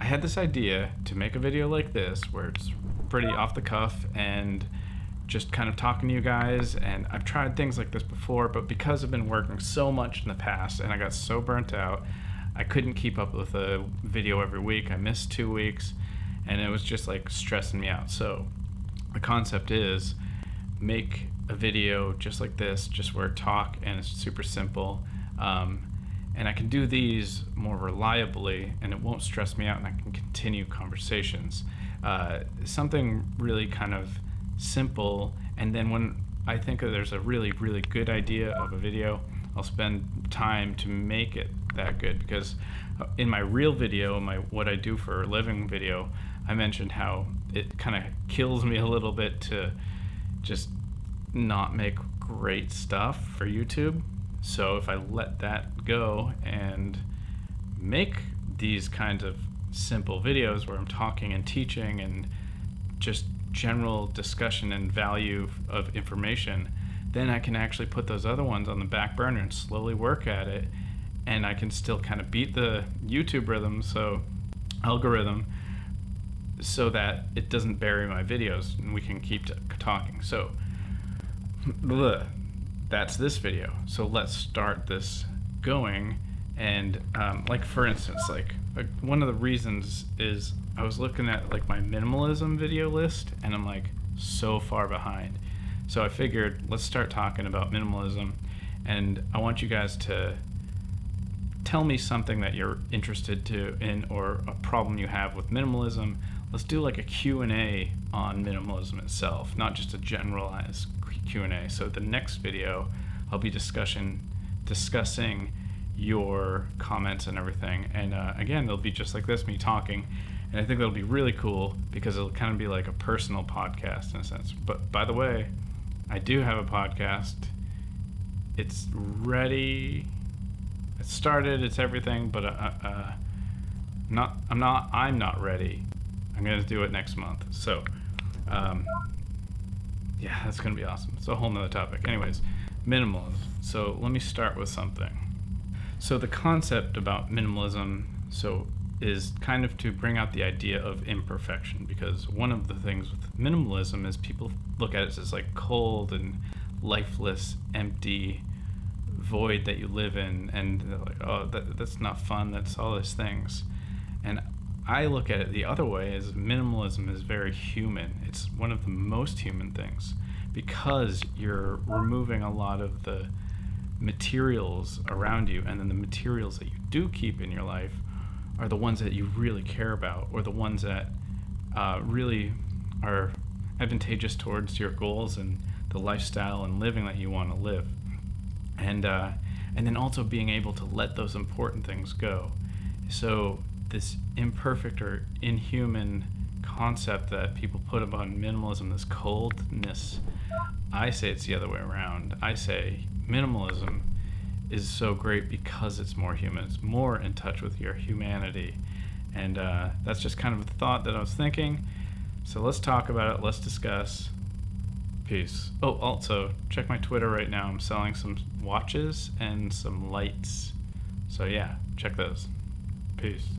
had this idea to make a video like this where it's pretty off the cuff and just kind of talking to you guys, and I've tried things like this before, but because I've been working so much in the past and I got so burnt out, I couldn't keep up with a video every week. I missed 2 weeks and it was just like stressing me out. So the concept is make a video just like this, just where I talk and it's super simple. And I can do these more reliably and it won't stress me out, and I can continue conversations. Something really kind of simple, and then when I think that there's a really, really good idea of a video, I'll spend time to make it that good. Because in my real video, my what I do for a living video, I mentioned how it kind of kills me a little bit to just not make great stuff for YouTube. So if I let that go and make these kinds of simple videos where I'm talking and teaching and just general discussion and value of information, then I can actually put those other ones on the back burner and slowly work at it, and I can still kind of beat the YouTube algorithm so that it doesn't bury my videos and we can keep talking. So that's this video. So let's start this going. And like for instance, like one of the reasons is I was looking at like my minimalism video list and I'm like so far behind. So I figured let's start talking about minimalism, and I want you guys to tell me something that you're interested in or a problem you have with minimalism. Let's do like a Q&A on minimalism itself, not just a generalized Q&A. So the next video I'll be discussing your comments and everything, and again, it'll be just like this, me talking, and I think that'll be really cool because it'll kind of be like a personal podcast in a sense. But by the way, I do have a podcast. It's ready. It started. It's everything, but I'm not ready. I'm gonna do it next month. So, yeah, that's gonna be awesome. It's a whole nother topic. Anyways, minimalism. So let me start with something. So the concept about minimalism is kind of to bring out the idea of imperfection, because one of the things with minimalism is people look at it as like cold and lifeless, empty void that you live in, and they're like, oh, that's not fun, that's all these things. And I look at it the other way, as minimalism is very human. It's one of the most human things, because you're removing a lot of the materials around you, and then the materials that you do keep in your life are the ones that you really care about, or the ones that really are advantageous towards your goals and the lifestyle and living that you want to live. And then also being able to let those important things go. So this imperfect or inhuman concept that people put upon minimalism, this coldness, I say it's the other way around. I say minimalism is so great because it's more human. It's more in touch with your humanity. And that's just kind of the thought that I was thinking. So let's talk about it. Let's discuss. Peace. Oh, also, check my Twitter right now. I'm selling some watches and some lights. So yeah, check those. Peace.